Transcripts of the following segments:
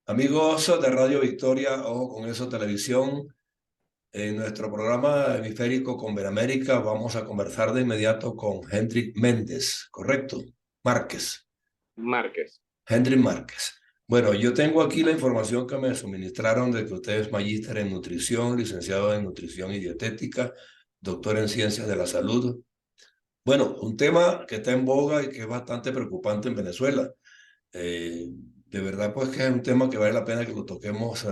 Amigos de Radio Victoria, ojo con eso, televisión. En nuestro programa hemisférico con Veramérica vamos a conversar de inmediato con Hendrik Méndez, ¿correcto? Márquez, Márquez. Hendrik Márquez. Bueno, yo tengo aquí la información que me suministraron de que usted es magíster en nutrición, licenciado en nutrición y dietética, doctor en ciencias de la salud. Bueno, un tema que está en boga y que es bastante preocupante en Venezuela. De verdad, pues que es un tema que vale la pena que lo toquemos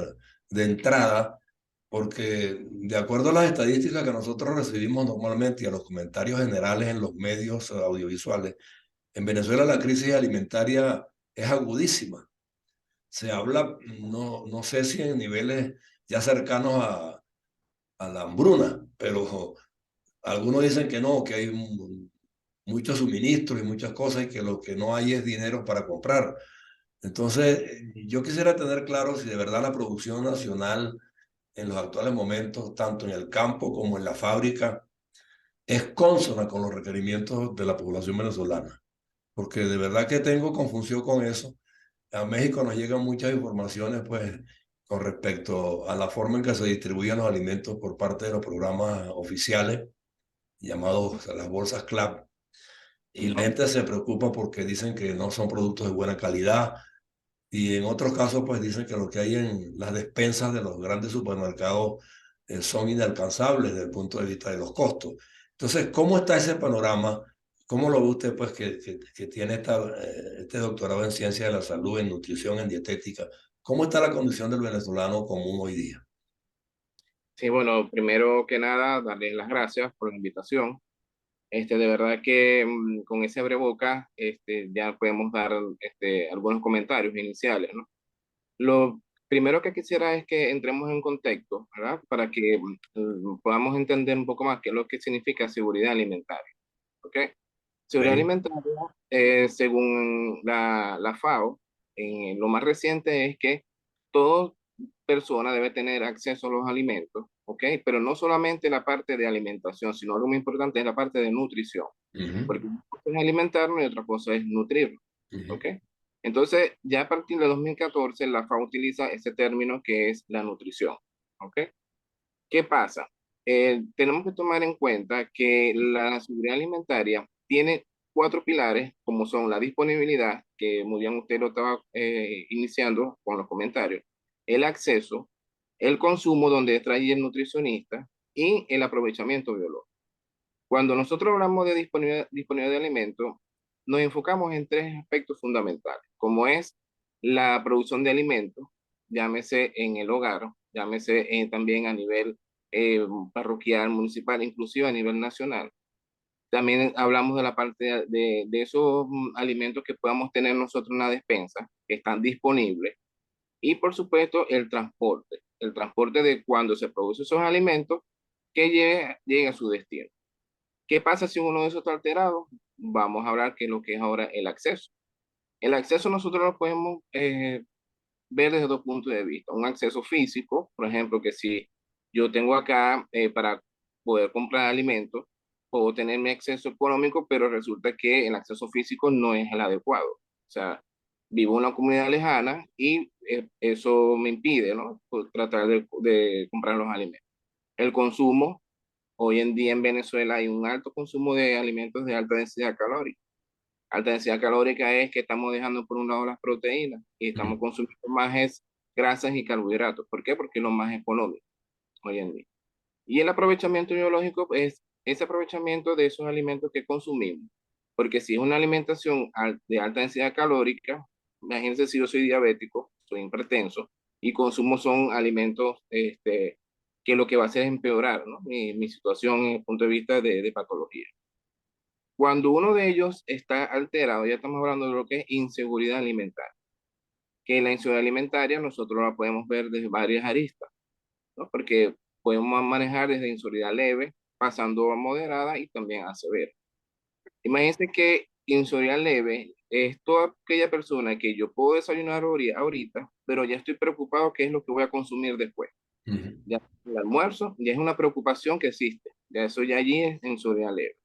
de entrada, porque de acuerdo a las estadísticas que nosotros recibimos normalmente y a los comentarios generales en los medios audiovisuales, en Venezuela la crisis alimentaria es agudísima. Se habla, no sé si en niveles ya cercanos a la hambruna, pero algunos dicen que no, que hay muchos suministros y muchas cosas y que lo que no hay es dinero para comprar. Entonces, yo quisiera tener claro si de verdad la producción nacional en los actuales momentos, tanto en el campo como en la fábrica, es consona con los requerimientos de la población venezolana. Porque de verdad que tengo confusión con eso. A México nos llegan muchas informaciones, pues, con respecto a la forma en que se distribuyen los alimentos por parte de los programas oficiales, llamados las bolsas CLAP. Y la gente se preocupa porque dicen que no son productos de buena calidad, y en otros casos, pues dicen que lo que hay en las despensas de los grandes supermercados son inalcanzables desde el punto de vista de los costos. Entonces, ¿cómo está ese panorama? ¿Cómo lo ve usted, pues, que tiene este doctorado en ciencia de la salud, en nutrición, en dietética? ¿Cómo está la condición del venezolano común hoy día? Sí, bueno, primero que nada, darles las gracias por la invitación. De verdad que con ese abreboca, ya podemos dar algunos comentarios iniciales, ¿no? Lo primero que quisiera es que entremos en contexto, ¿verdad? Para que podamos entender un poco más qué es lo que significa seguridad alimentaria, ¿ok? Seguridad Ok. alimentaria, según la FAO, lo más reciente es que toda persona debe tener acceso a los alimentos, ¿ok? Pero no solamente la parte de alimentación, sino algo muy importante es la parte de nutrición, Ujú, porque una cosa es alimentarnos y otra cosa es nutrirnos, ujú. ¿ok? Entonces, ya a partir de 2014, la FAO utiliza ese término que es la nutrición, ¿ok? ¿Qué pasa? Tenemos que tomar en cuenta que la seguridad alimentaria tiene cuatro pilares, como son la disponibilidad, que muy bien usted lo estaba iniciando con los comentarios, el acceso, el consumo, donde trae el nutricionista, y el aprovechamiento biológico. Cuando nosotros hablamos de disponibilidad de alimentos, nos enfocamos en tres aspectos fundamentales, como es la producción de alimentos, llámese en el hogar, llámese también a nivel eh, parroquial, municipal, inclusive a nivel nacional. También hablamos de la parte de esos alimentos que podamos tener nosotros en la despensa, que están disponibles, y por supuesto el transporte de cuando se producen esos alimentos que llegue a su destino. ¿Qué pasa si uno de esos está alterado? Vamos a hablar que lo que es ahora el acceso. El acceso nosotros lo podemos ver desde dos puntos de vista. Un acceso físico, por ejemplo, que si yo tengo acá para poder comprar alimentos, puedo tener mi acceso económico, pero resulta que el acceso físico no es el adecuado. O sea, vivo en una comunidad lejana y eso me impide, ¿no? Pues, tratar de comprar los alimentos. El consumo. Hoy en día en Venezuela hay un alto consumo de alimentos de alta densidad calórica. Alta densidad calórica es que estamos dejando por un lado las proteínas y estamos Ujú. consumiendo más grasas y carbohidratos. ¿Por qué? Porque es lo más económico hoy en día. Y el aprovechamiento biológico es ese aprovechamiento de esos alimentos que consumimos. Porque si es una alimentación de alta densidad calórica, imagínense si yo soy diabético, soy hipertenso, y consumo son alimentos que lo que va a hacer es empeorar, ¿no? Mi situación desde el punto de vista de patología. Cuando uno de ellos está alterado, ya estamos hablando de lo que es inseguridad alimentaria. Que la inseguridad alimentaria nosotros la podemos ver desde varias aristas, ¿no? Porque podemos manejar desde inseguridad leve, pasando a moderada y también a severa. Imagínense que inseguridad leve es toda aquella persona que yo puedo desayunar ahorita, pero ya estoy preocupado qué es lo que voy a consumir después. Ujú. Ya el almuerzo ya es una preocupación que existe. Ya eso ya allí es inseguridad leve.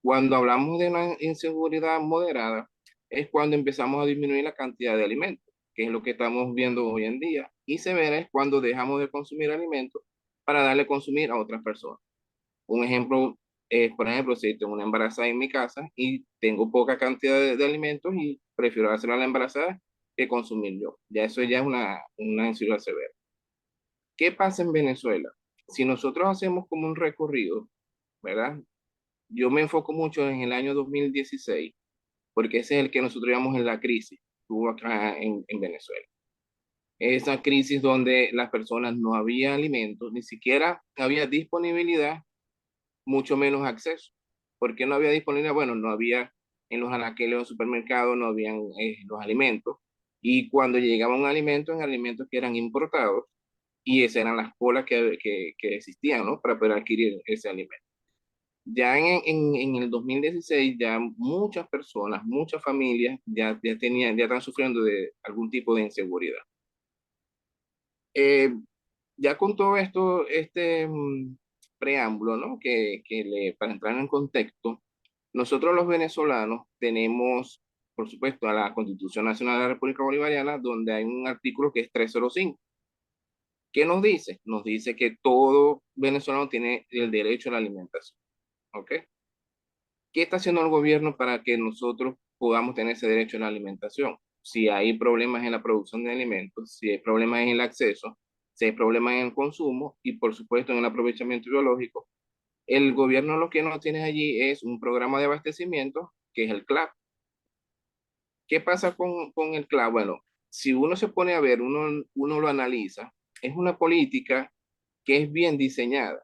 Cuando hablamos de una inseguridad moderada, es cuando empezamos a disminuir la cantidad de alimentos, que es lo que estamos viendo hoy en día. Y severa es cuando dejamos de consumir alimentos para darle a consumir a otras personas. Un ejemplo es, por ejemplo, si tengo una embarazada en mi casa y tengo poca cantidad de alimentos y prefiero hacerla a la embarazada que consumir yo. Ya eso ya es una ansiedad severa. ¿Qué pasa en Venezuela? Si nosotros hacemos como un recorrido, ¿verdad? Yo me enfoco mucho en el año 2016, porque ese es el que nosotros llamamos en la crisis que hubo acá en Venezuela. Esa crisis donde las personas no había alimentos, ni siquiera había disponibilidad, mucho menos acceso. ¿Por qué no había disponibilidad? Bueno, no había en los anaqueles de supermercados, no habían los alimentos. Y cuando llegaba un alimento, en alimentos que eran importados, y esas eran las colas que existían, ¿no? Para poder adquirir ese alimento. Ya en el 2016 ya muchas personas, muchas familias ya están sufriendo de algún tipo de inseguridad. Eh, ya con todo esto, preámbulo, ¿no? Para entrar en contexto, nosotros los venezolanos tenemos, por supuesto, a la Constitución Nacional de la República Bolivariana, donde hay un artículo que es 305. ¿Qué nos dice? Nos dice que todo venezolano tiene el derecho a la alimentación. ¿Ok? ¿Qué está haciendo el gobierno para que nosotros podamos tener ese derecho a la alimentación? Si hay problemas en la producción de alimentos, si hay problemas en el acceso, si hay problemas en el consumo y por supuesto en el aprovechamiento biológico, el gobierno lo que no tiene allí es un programa de abastecimiento que es el CLAP. ¿Qué pasa con el CLAP? Bueno, si uno se pone a ver, uno lo analiza, es una política que es bien diseñada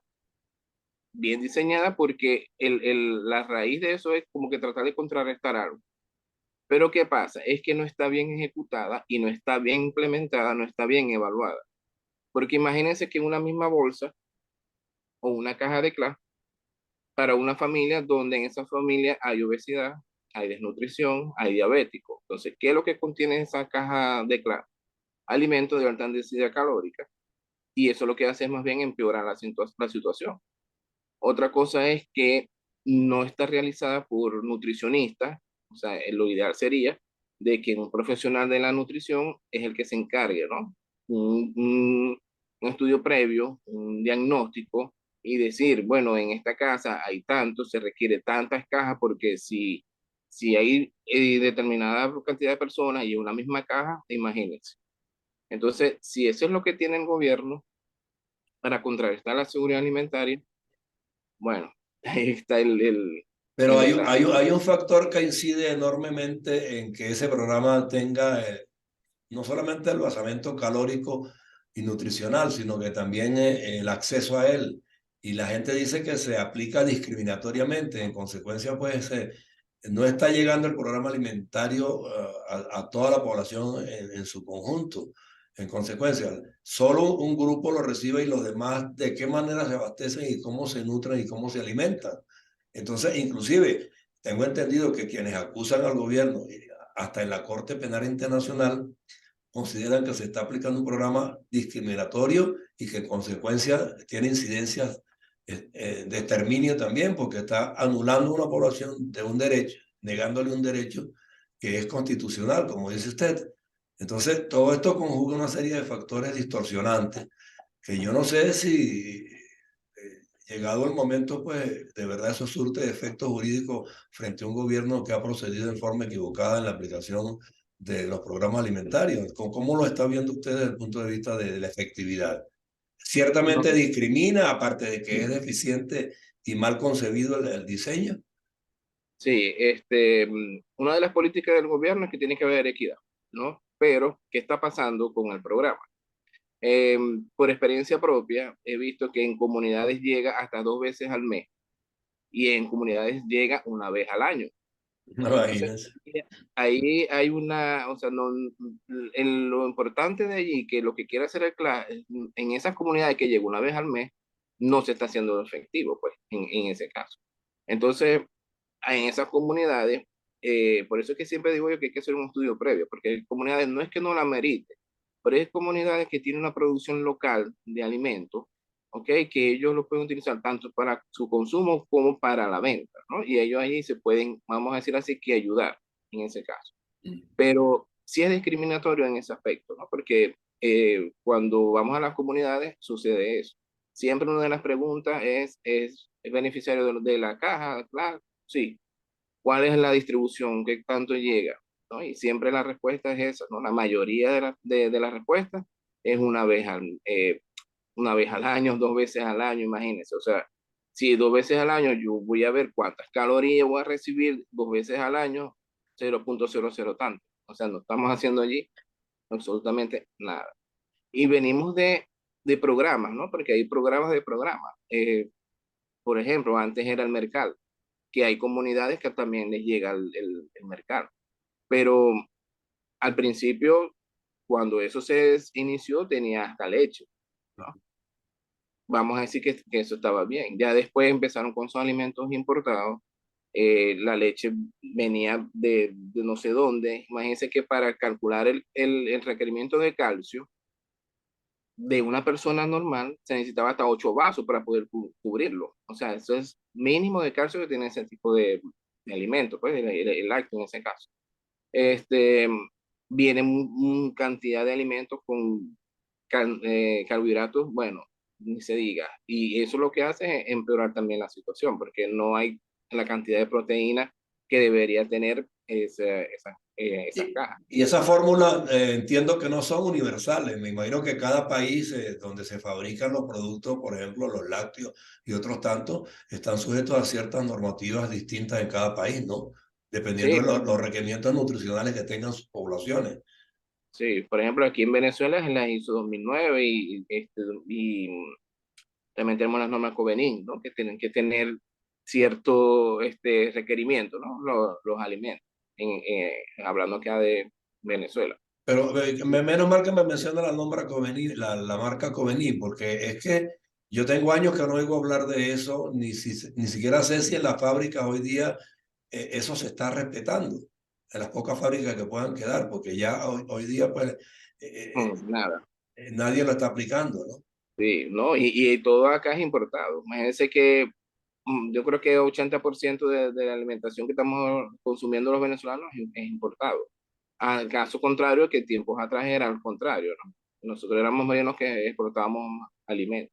porque la raíz de eso es como que tratar de contrarrestar algo. Pero ¿qué pasa? Es que no está bien ejecutada y no está bien implementada, no está bien evaluada. Porque imagínense que una misma bolsa o una caja de CLAS para una familia donde en esa familia hay obesidad, hay desnutrición, hay diabético. Entonces, ¿qué es lo que contiene esa caja de CLAS? Alimentos de alta densidad calórica. Y eso lo que hace es más bien empeorar la situación. Otra cosa es que no está realizada por nutricionistas, o sea, lo ideal sería de que un profesional de la nutrición es el que se encargue, ¿no? Un estudio previo, un diagnóstico y decir, bueno, en esta casa hay tanto, se requiere tantas cajas porque si hay determinada cantidad de personas y una misma caja, imagínense. Entonces, si eso es lo que tiene el gobierno para contrarrestar la seguridad alimentaria, bueno, ahí está Pero el drama. hay un factor que incide enormemente en que ese programa tenga no solamente el basamento calórico y nutricional, sino que también el acceso a él. Y la gente dice que se aplica discriminatoriamente. En consecuencia, pues no está llegando el programa alimentario a toda la población en su conjunto. En consecuencia, solo un grupo lo recibe y los demás de qué manera se abastecen y cómo se nutren y cómo se alimentan. Entonces, inclusive, tengo entendido que quienes acusan al gobierno, hasta en la Corte Penal Internacional, consideran que se está aplicando un programa discriminatorio y que en consecuencia tiene incidencias de exterminio también, porque está anulando a una población de un derecho, negándole un derecho que es constitucional, como dice usted. Entonces, todo esto conjuga una serie de factores distorsionantes que yo no sé si llegado el momento, pues de verdad eso surte de efectos jurídicos frente a un gobierno que ha procedido en forma equivocada en la aplicación de los programas alimentarios. ¿Cómo lo está viendo usted desde el punto de vista de la efectividad? Ciertamente No, discrimina, aparte de que es deficiente y mal concebido el diseño. sí, una de las políticas del gobierno es que tiene que haber equidad, ¿no? Pero, ¿qué está pasando con el programa? Por experiencia propia, he visto que en comunidades llega hasta 2 veces al mes y en comunidades llega una vez al año. Entonces, Imagínense. ahí hay una, o sea, no, lo importante de allí, que lo que quiere hacer el CLA, en esas comunidades que llega una vez al mes, no se está haciendo efectivo, pues, en ese caso. Entonces, en esas comunidades, por eso es que siempre digo yo que hay que hacer un estudio previo, porque hay comunidades no es que no la merite, pero hay comunidades que tienen una producción local de alimentos, ¿ok? Que ellos lo pueden utilizar tanto para su consumo como para la venta, ¿no? Y ellos ahí se pueden, vamos a decir así, que ayudar en ese caso. Pero sí es discriminatorio en ese aspecto, ¿no? Porque cuando vamos a las comunidades sucede eso. Siempre una de las preguntas ¿es beneficiario de la caja? Claro, sí. ¿Cuál es la distribución? ¿Qué tanto llega? ¿No? Y siempre la respuesta es esa, ¿no? La mayoría de las respuestas es una vez al año, 2 veces al año, imagínense. O sea, si 2 veces al año yo voy a ver cuántas calorías voy a recibir 2 veces al año, 0,00 tanto. O sea, no estamos haciendo allí absolutamente nada. Y venimos de programas, ¿no? Porque hay programas de programas. Por ejemplo, antes era el mercado, que hay comunidades que también les llega el mercado. Pero al principio, cuando eso se inició, tenía hasta leche, ¿no? Vamos a decir que eso estaba bien. Ya después empezaron con sus alimentos importados. La leche venía de no sé dónde. Imagínense que para calcular el requerimiento de calcio de una persona normal se necesitaba hasta 8 vasos para poder cubrirlo. O sea, eso es mínimo de calcio que tiene ese tipo de alimento, pues el lácteo en ese caso. Este, viene cantidad de alimentos con carbohidratos, bueno, ni se diga. Y eso lo que hace es empeorar también la situación, porque no hay la cantidad de proteína que debería tener esa caja. Y esa fórmula entiendo que no son universales. Me imagino que cada país donde se fabrican los productos, por ejemplo, los lácteos y otros tantos, están sujetos a ciertas normativas distintas en cada país, ¿no? Dependiendo Sí, de los requerimientos nutricionales que tengan sus poblaciones. sí, por ejemplo, aquí en Venezuela es la ISO 2009 y también tenemos las normas Covenin, ¿no? Que tienen que tener cierto requerimiento, ¿no? Los alimentos, hablando acá de Venezuela. Pero menos mal que me menciona la, nombra Covenir, la marca Covenir, porque es que yo tengo años que no oigo hablar de eso, ni siquiera sé si en las fábricas hoy día eso se está respetando, en las pocas fábricas que puedan quedar, porque ya hoy día pues Nada. nadie lo está aplicando, ¿no? Sí, ¿no? Y todo acá es importado. Imagínense que yo creo que 80% de la alimentación que estamos consumiendo los venezolanos es importado. Al caso contrario, que tiempos atrás era al contrario, ¿no? Nosotros éramos menos que exportábamos alimentos.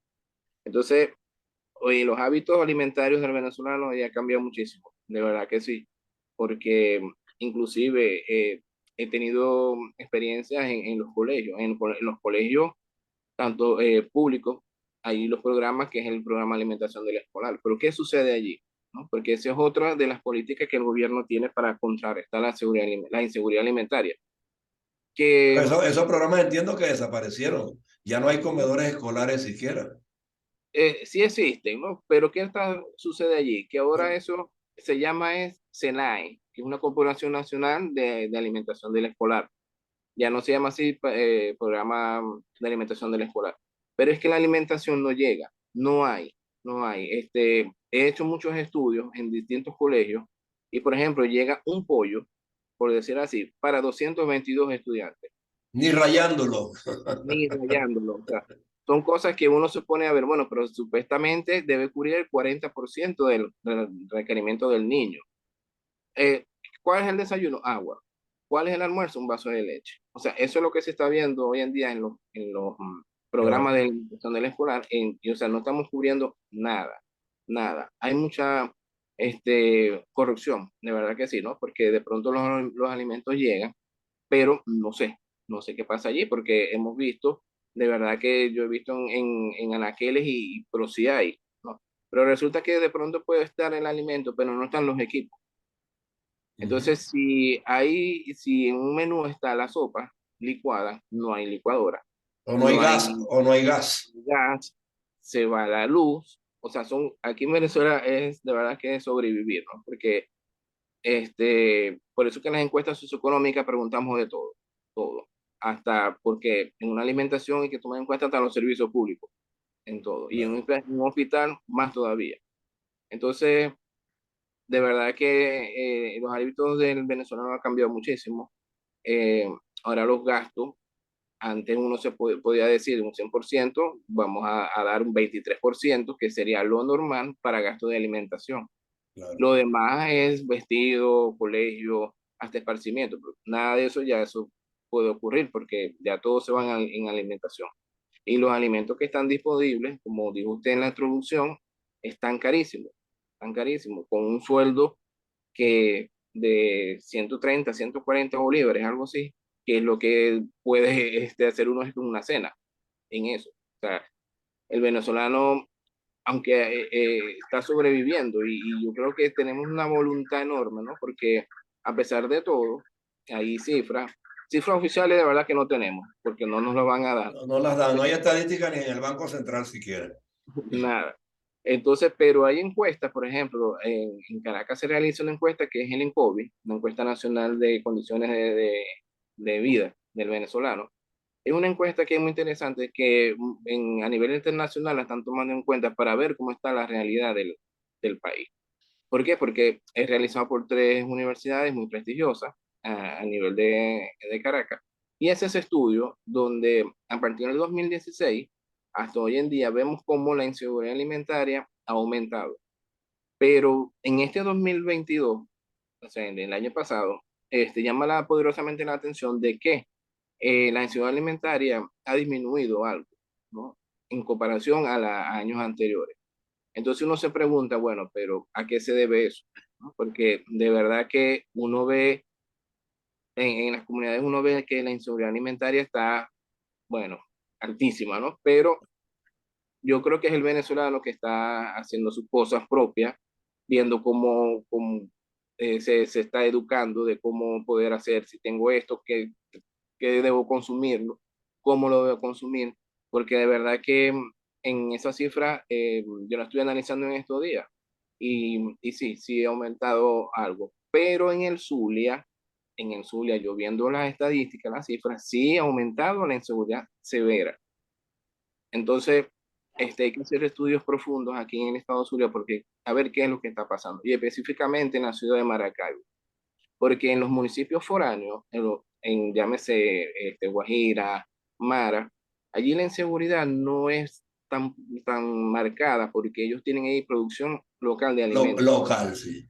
Entonces, oye, los hábitos alimentarios del venezolano ya cambiado muchísimo, de verdad que sí, porque inclusive he tenido experiencias en los colegios, en los colegios tanto públicos, hay los programas que es el programa de alimentación del escolar, pero ¿qué sucede allí? ¿No? Porque esa es otra de las políticas que el gobierno tiene para contrarrestar la inseguridad alimentaria, que Esos programas entiendo que desaparecieron, ya no hay comedores escolares siquiera. sí existen, ¿no? Pero sucede allí? Que ahora eso se llama SENAE, que es una Corporación Nacional de Alimentación del Escolar. Ya no se llama así Programa de Alimentación del Escolar. Pero es que la alimentación no llega, no hay. He hecho muchos estudios en distintos colegios y, por ejemplo, llega un pollo, por decir así, para 222 estudiantes Ni rayándolo. ni rayándolo. O sea, son cosas que uno se pone a ver, bueno, pero supuestamente debe cubrir el 40% del requerimiento del niño. Eh, ¿Cuál es el desayuno? Agua. ¿Cuál es el almuerzo? Un vaso de leche. O sea, eso es lo que se está viendo hoy en día en los programas de alimentación del escolar. Y, o sea, no estamos cubriendo nada, nada. Hay mucha corrupción, de verdad que sí, ¿no? Porque de pronto los alimentos llegan, pero no sé qué pasa allí, porque hemos visto, de verdad que yo he visto en anaqueles pero sí hay, ¿no? Pero resulta que de pronto puede estar el alimento, pero no están los equipos. Ujú. Entonces, si en un menú está la sopa licuada, no hay licuadora, O no hay no gas, hay o no hay gas. gas, se va la luz, o sea, aquí en Venezuela es de verdad que es sobrevivir, ¿no? Porque por eso que en las encuestas socioeconómicas preguntamos de todo, todo. Hasta porque en una alimentación hay que tomar en cuenta hasta los servicios públicos, en todo. Y en un hospital más todavía. Entonces, de verdad que los hábitos del venezolano han cambiado muchísimo. Eh, Ahora los gastos, antes uno podía decir un 100%, vamos a dar un 23%, que sería lo normal para gasto de alimentación. Claro. Lo demás es vestido, colegio, hasta esparcimiento. Pero nada de eso ya, eso puede ocurrir porque ya todos se van en alimentación. Y los alimentos que están disponibles, como dijo usted en la introducción, están carísimos, con un sueldo que de 130, 140 bolívares, algo así, que es lo que puede hacer uno en una cena en eso. O sea, el venezolano, aunque está sobreviviendo, y yo creo que tenemos una voluntad enorme, ¿no? Porque a pesar de todo, hay cifras oficiales de verdad que no tenemos, porque no nos lo van a dar. No, no las dan, no hay estadística ni en el Banco Central siquiera. Nada. Entonces, pero hay encuestas, por ejemplo, en Caracas se realiza una encuesta que es el ENCOVI, una encuesta nacional de condiciones de vida del venezolano. Es una encuesta que es muy interesante, que a nivel internacional la están tomando en cuenta para ver cómo está la realidad del país. ¿Por qué? Porque es realizado por tres universidades muy prestigiosas a nivel de Caracas. Y es ese estudio donde a partir del 2016 hasta hoy en día vemos cómo la inseguridad alimentaria ha aumentado. Pero en este 2022, o sea, en el año pasado, llama poderosamente la atención de que la inseguridad alimentaria ha disminuido algo, ¿no? En comparación a años anteriores. Entonces uno se pregunta, bueno, pero ¿a qué se debe eso? ¿No? Porque de verdad que uno ve, en las comunidades uno ve que la inseguridad alimentaria está, bueno, altísima, ¿no? Pero yo creo que es el venezolano que está haciendo sus cosas propias, viendo cómo se está educando de cómo poder hacer, si tengo esto, qué debo consumirlo, cómo lo debo consumir, porque de verdad que en esa cifra yo la estoy analizando en estos días y sí, sí ha aumentado algo, pero en el Zulia, yo viendo las estadísticas, las cifras, sí ha aumentado la inseguridad severa. Entonces, hay que hacer estudios profundos aquí en el estado Zulia porque a ver qué es lo que está pasando, y específicamente en la ciudad de Maracaibo, porque en los municipios foráneos, llámese Guajira, Mara, allí la inseguridad no es tan marcada porque ellos tienen ahí producción local de alimentos. Local, sí.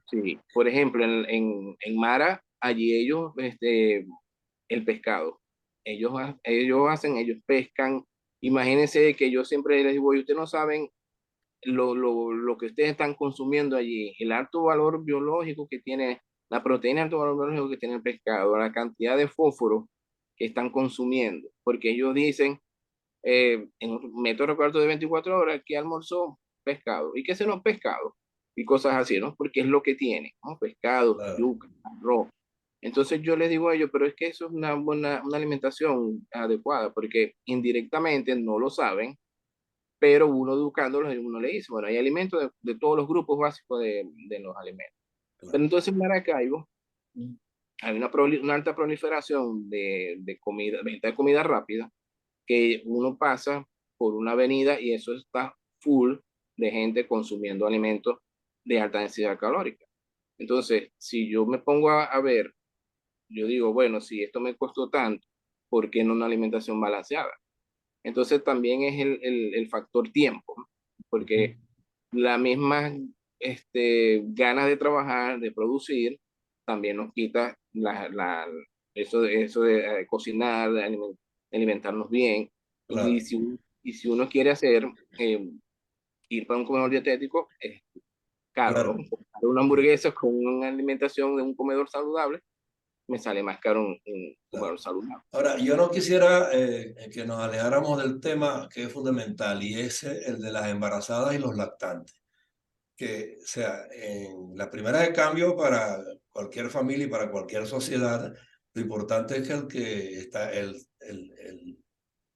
Sí, por ejemplo, en Mara, allí ellos, el pescado, ellos pescan. Imagínense que yo siempre les digo, y ustedes no saben lo que ustedes están consumiendo allí, el alto valor biológico que tiene la proteína, el alto valor biológico que tiene el pescado, la cantidad de fósforo que están consumiendo, porque ellos dicen en un método recuerdo de 24 horas que almorzó pescado y que cenó pescado y cosas así, ¿no? Porque es lo que tiene, ¿no? Pescado, Claro. yuca, arroz. Entonces yo les digo a ellos, pero es que eso es una alimentación adecuada, porque indirectamente no lo saben, pero uno educándolos, uno le dice, bueno, hay alimentos de todos los grupos básicos de los alimentos. Pero Claro. entonces en Maracaibo hay una alta proliferación de comida, venta de comida rápida, que uno pasa por una avenida y eso está full de gente consumiendo alimentos de alta densidad calórica. Entonces, si yo me pongo a ver, yo digo, bueno, si esto me costó tanto, ¿por qué no una alimentación balanceada? Entonces también es el factor tiempo, ¿no? Porque la misma ganas de trabajar, de producir, también nos quita eso de cocinar, de alimentarnos bien. Y Claro. si uno quiere eh, ir para un comedor dietético, es caro, ¿no? Claro. Una hamburguesa con una alimentación de un comedor saludable me sale más caro un Claro. comedor saludable. Ahora, yo no quisiera que nos alejáramos del tema que es fundamental y es el de las embarazadas y los lactantes. Que, o sea, en la primera de cambio para cualquier familia y para cualquier sociedad, lo importante es que el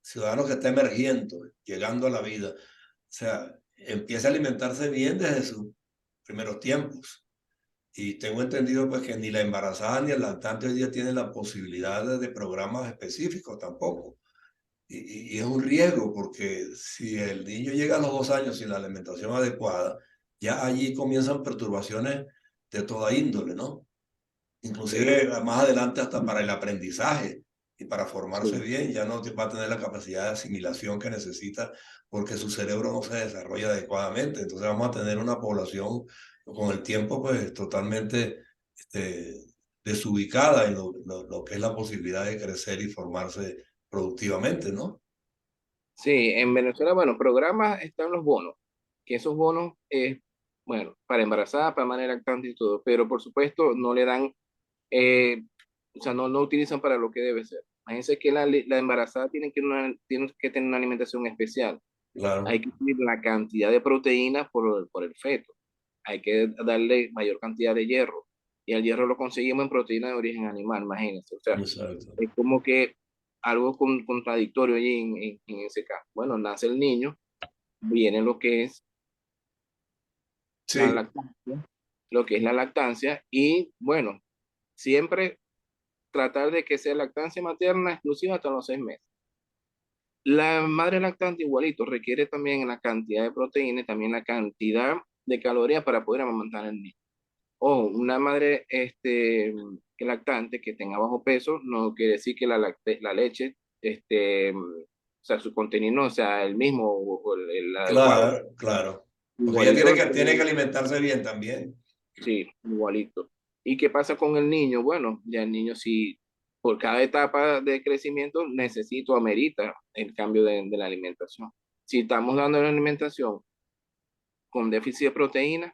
ciudadano que está emergiendo, llegando a la vida, o sea, empiece a alimentarse bien desde sus primeros tiempos. Y tengo entendido pues que ni la embarazada ni el lactante hoy día tienen la posibilidad de programas específicos tampoco. Y es un riesgo porque si el niño llega a los 2 años sin la alimentación adecuada, ya allí comienzan perturbaciones de toda índole, ¿no? Sí, Inclusive más adelante hasta para el aprendizaje y para formarse sí, bien, ya no va a tener la capacidad de asimilación que necesita porque su cerebro no se desarrolla adecuadamente. Entonces vamos a tener una población con el tiempo pues totalmente este, desubicada en lo que es la posibilidad de crecer y formarse productivamente, ¿no? Sí, en Venezuela, bueno, programas están los bonos, que esos bonos es, bueno, para embarazadas, para madre lactante y todo, pero por supuesto no le dan, eh, o sea, no utilizan para lo que debe ser. Imagínense que la embarazada tiene que tener una alimentación especial. Claro, Hay que subir la cantidad de proteínas por el feto. Hay que darle mayor cantidad de hierro. Y el hierro lo conseguimos en proteína de origen animal, imagínense. O sea, exacto. es como que algo contradictorio allí en ese caso. Bueno, nace el niño, viene lo que es la Sí, lactancia, lo que es la lactancia, y bueno, siempre tratar de que sea lactancia materna exclusiva hasta los 6 meses. La madre lactante igualito requiere también la cantidad de proteína y también la cantidad de calorías para poder amamantar al niño. O una madre que lactante que tenga bajo peso no quiere decir que la leche, o sea, su contenido no sea el mismo o el adecuado. claro, claro. Porque ella Igualito, tiene que alimentarse bien también. sí, igualito. ¿Y qué pasa con el niño? Bueno, ya el niño sí, por cada etapa de crecimiento necesita o amerita el cambio de la alimentación. Si estamos dando la alimentación con déficit de proteína,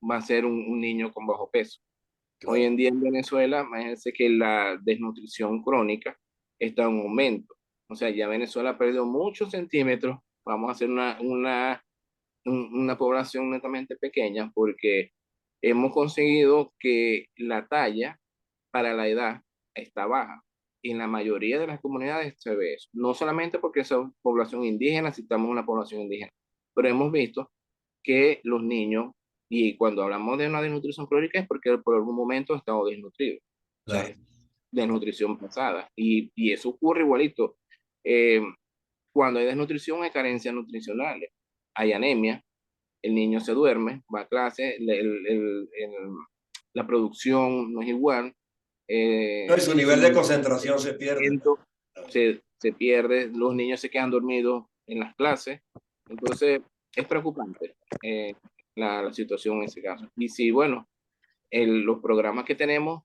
va a ser un niño con bajo peso. Hoy Claro. en día en Venezuela, imagínense que la desnutrición crónica está en aumento. O sea, ya Venezuela ha perdido muchos centímetros. Vamos a hacer una población netamente pequeña porque hemos conseguido que la talla para la edad está baja. Y en la mayoría de las comunidades se ve eso. No solamente porque somos población indígena, necesitamos una población indígena, pero hemos visto que los niños, y cuando hablamos de una desnutrición crónica es porque por algún momento han estado desnutridos. O sea, Claro. es desnutrición pasada. Y eso ocurre igualito. Eh, Cuando hay desnutrición hay carencias nutricionales, hay anemia, el niño se duerme, va a clase, la producción no es igual, No, y su nivel de su concentración se pierde rendimiento también. se pierde, los niños se quedan dormidos en las clases, entonces es preocupante la situación en ese caso. Y si, bueno, los programas que tenemos,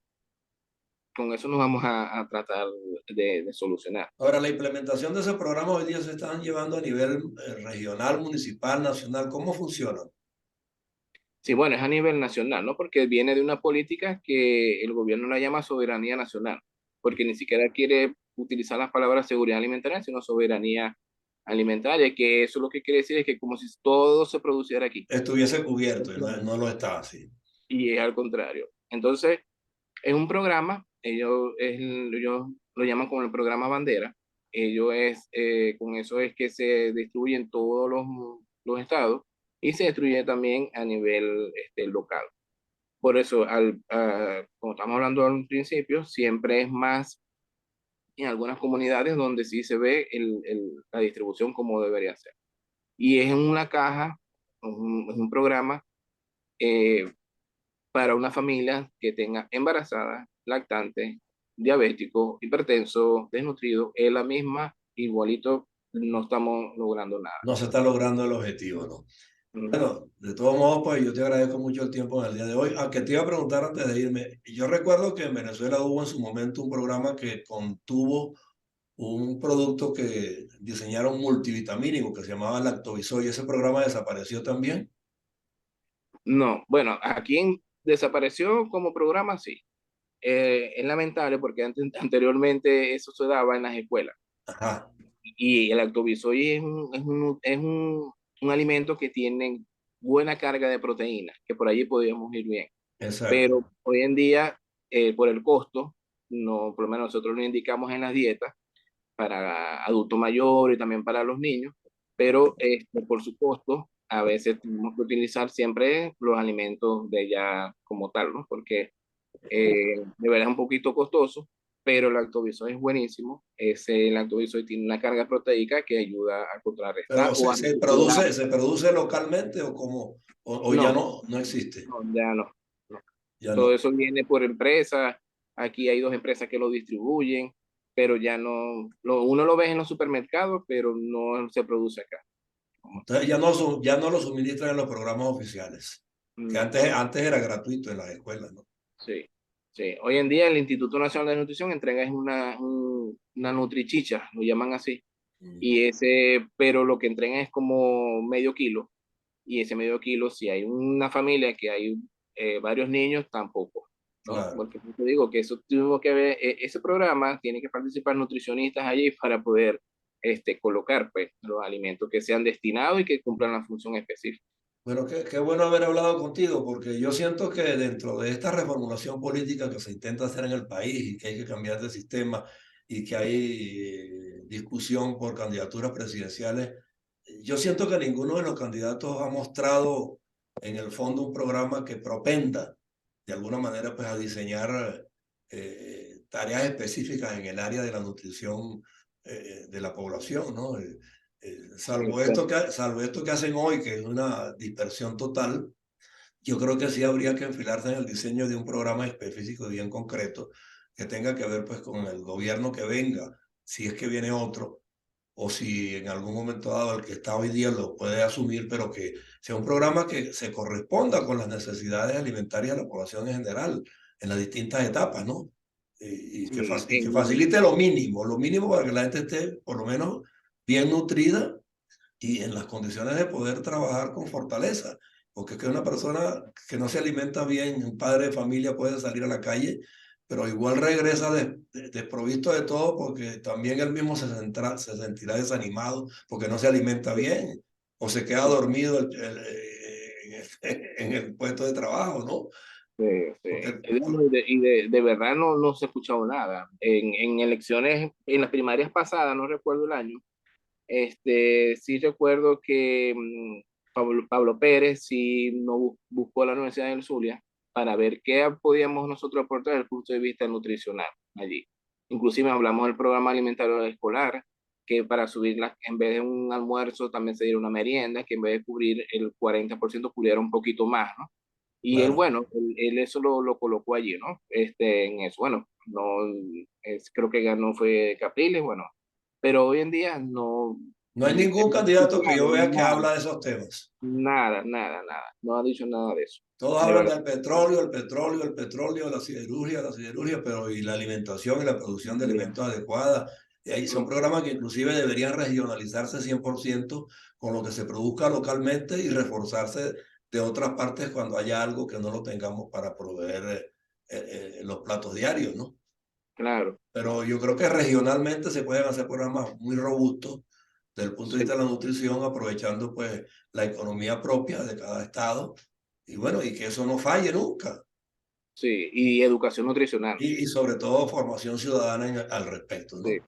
con eso nos vamos a tratar de solucionar. Ahora, la implementación de esos programas hoy día se están llevando a nivel regional, municipal, nacional. ¿Cómo funcionan? Sí, bueno, es a nivel nacional, ¿no? Porque viene de una política que el gobierno la llama soberanía nacional, porque ni siquiera quiere utilizar las palabras seguridad alimentaria, sino soberanía alimentaria, que eso lo que quiere decir es que como si todo se produciera aquí, Estuviese cubierto y no lo está así. y es al contrario. Entonces, es un programa, ellos lo llaman como el programa bandera, con eso es que se distribuyen todos los estados y se distribuye también a nivel local. Por eso, como estamos hablando al principio, siempre es más en algunas comunidades donde sí se ve la distribución como debería ser. Y es en una caja, es un programa eh, para una familia que tenga embarazada, lactante, diabético, hipertenso, desnutrido, es la misma, igualito, no estamos logrando nada. No se está logrando el objetivo, ¿no? No, Bueno, de todos modos, pues yo te agradezco mucho el tiempo en el día de hoy. Aunque te iba a preguntar antes de irme, yo recuerdo que en Venezuela hubo en su momento un programa que contuvo un producto que diseñaron multivitamínico que se llamaba Lactovisol y ese programa desapareció también. no, bueno, desapareció como programa, sí. Es lamentable porque anteriormente eso se daba en las escuelas. Ajá, Y el lactobisoide un alimento que tiene buena carga de proteínas, que por allí podríamos ir bien. exacto. Pero hoy en día, por el costo, no, por lo menos nosotros lo indicamos en las dietas para adultos mayores y también para los niños, pero por su costo, a veces tenemos que utilizar siempre los alimentos de ella como tal, ¿no? Porque de verdad es un poquito costoso, pero el lactobisoide es buenísimo. Ese lactobisoide tiene una carga proteica que ayuda a contrarrestar Pero o a equilibrar. se produce localmente o como, o ya No, no existe, no, ya no, no. ya Todo no. eso viene por empresas. Aquí hay dos empresas que lo distribuyen, pero ya no, uno lo ve en los supermercados, pero no se produce acá. Como tal. Entonces ya no lo suministran en los programas oficiales, que No, antes era gratuito en las escuelas, ¿no? sí, Sí, hoy en día el Instituto Nacional de Nutrición entrega es una nutrichicha, lo llaman así, Mm, y ese, pero lo que entregan es como medio kilo, y ese medio kilo, si hay una familia que hay varios niños, tampoco, ¿no? claro. Porque te digo que eso tuvo que ver, ese programa tiene que participar nutricionistas allí para poder colocar pues los alimentos que sean destinados y que cumplan la función específica. Bueno, qué bueno haber hablado contigo, porque yo siento que dentro de esta reformulación política que se intenta hacer en el país y que hay que cambiar de sistema y que hay discusión por candidaturas presidenciales, yo siento que ninguno de los candidatos ha mostrado en el fondo un programa que propenda de alguna manera pues a diseñar tareas específicas en el área de la nutrición de la población, ¿no? Salvo esto que hacen hoy, que es una dispersión total, yo creo que sí habría que enfilarse en el diseño de un programa específico y bien concreto que tenga que ver pues con el gobierno que venga, si es que viene otro, o si en algún momento dado el que está hoy día lo puede asumir, pero que sea un programa que se corresponda con las necesidades alimentarias de la población en general, en las distintas etapas, ¿no? Y que facilite lo mínimo para que la gente esté por lo menos bien nutrida y en las condiciones de poder trabajar con fortaleza. Porque es que una persona que no se alimenta bien, un padre de familia puede salir a la calle, pero igual regresa desprovisto de todo porque también él mismo se sentirá desanimado porque no se alimenta bien o se queda dormido en el puesto de trabajo, ¿no? Sí, sí. Porque, De verdad no se ha escuchado nada. En elecciones, en las primarias pasadas, no recuerdo el año, sí recuerdo que Pablo Pérez sí no buscó la Universidad del Zulia para ver qué podíamos nosotros aportar desde el punto de vista nutricional allí. Inclusive hablamos del programa alimentario escolar, que para subirla, en vez de un almuerzo, también se diera una merienda, que en vez de cubrir el 40% cubriera un poquito más, ¿no? Y él, claro, bueno, él eso lo colocó allí, ¿no? En eso, bueno, no, creo que ganó fue Capriles, bueno, pero hoy en día no, no hay ningún hemos candidato que escuchado yo vea que nada, habla de esos temas. nada, no ha dicho nada de eso, Todos de hablan verdad. del petróleo, el petróleo, el petróleo, la siderurgia, pero y la alimentación y la producción de alimentos adecuada. Y ahí son Ujú. programas que inclusive deberían regionalizarse 100% con lo que se produzca localmente y reforzarse de otras partes cuando haya algo que no lo tengamos para proveer los platos diarios, ¿no? Claro, Pero yo creo que regionalmente se pueden hacer programas muy robustos desde el punto de sí, vista de la nutrición, aprovechando pues la economía propia de cada estado y bueno, y que eso no falle nunca. sí, y educación nutricional, Y sobre todo formación ciudadana al respecto, sí, ¿no? Es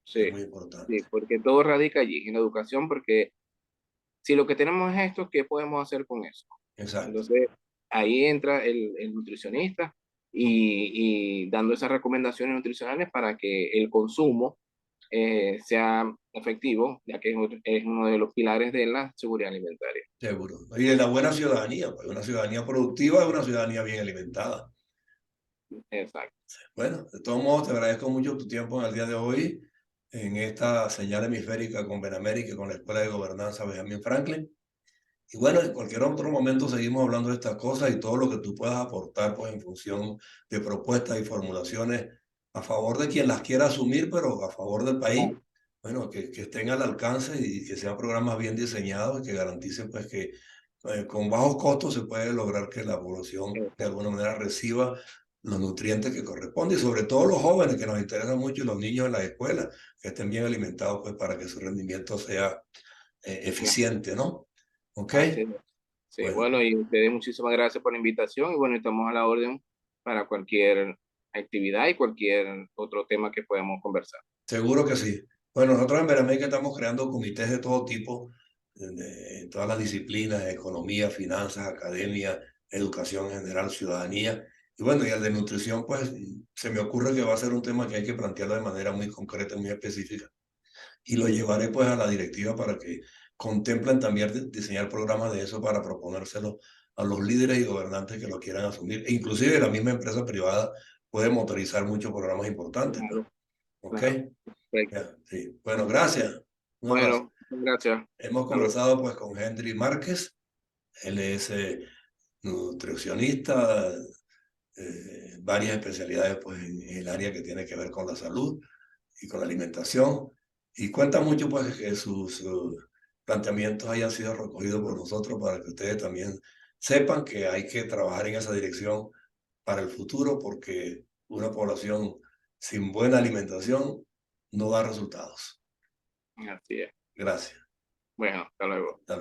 sí, muy sí, importante. porque todo radica allí, en la educación, porque si lo que tenemos es esto, ¿qué podemos hacer con eso? Exacto. Entonces, ahí entra el nutricionista y dando esas recomendaciones nutricionales para que el consumo sea efectivo, ya que es uno de los pilares de la seguridad alimentaria. Seguro. Y de la buena ciudadanía, pues una ciudadanía productiva es una ciudadanía bien alimentada. Exacto. Bueno, de todos modos, te agradezco mucho tu tiempo en el día de hoy en esta señal hemisférica con Benamérica y con la Escuela de Gobernanza Benjamin Franklin. Y bueno, en cualquier otro momento seguimos hablando de estas cosas y todo lo que tú puedas aportar, pues en función de propuestas y formulaciones a favor de quien las quiera asumir, pero a favor del país, bueno, que estén al alcance y que sean programas bien diseñados y que garanticen pues que con bajos costos se puede lograr que la población de Exacto. alguna manera reciba los nutrientes que corresponden y sobre todo los jóvenes que nos interesan mucho y los niños en las escuelas que estén bien alimentados pues para que su rendimiento sea eficiente, ¿no? ¿Ok? Así es. Sí, Bueno, bueno, y ustedes muchísimas gracias por la invitación y bueno, estamos a la orden para cualquier actividad y cualquier otro tema que podamos conversar. seguro que sí. Bueno, nosotros en Veramérica estamos creando comités de todo tipo, en todas las disciplinas, economía, finanzas, academia, educación en general, ciudadanía. Y bueno, y el de nutrición, pues se me ocurre que va a ser un tema que hay que plantearlo de manera muy concreta, muy específica. Y lo llevaré pues a la directiva para que contemplen también diseñar programas de eso para proponérselo a los líderes y gobernantes que lo quieran asumir. E inclusive la misma empresa privada puede motorizar muchos programas importantes, pues. Claro, ¿Ok? claro. Perfecto. Ya, sí. Bueno, gracias. Un abrazo. Bueno, gracias. Hemos Hasta luego. conversado pues con Henry Márquez. Él es nutricionista, varias especialidades pues, en el área que tiene que ver con la salud y con la alimentación. Y cuenta mucho pues, que sus planteamientos hayan sido recogidos por nosotros para que ustedes también sepan que hay que trabajar en esa dirección para el futuro, porque una población sin buena alimentación no da resultados. Así es. Gracias. Bueno, hasta luego. Hasta luego.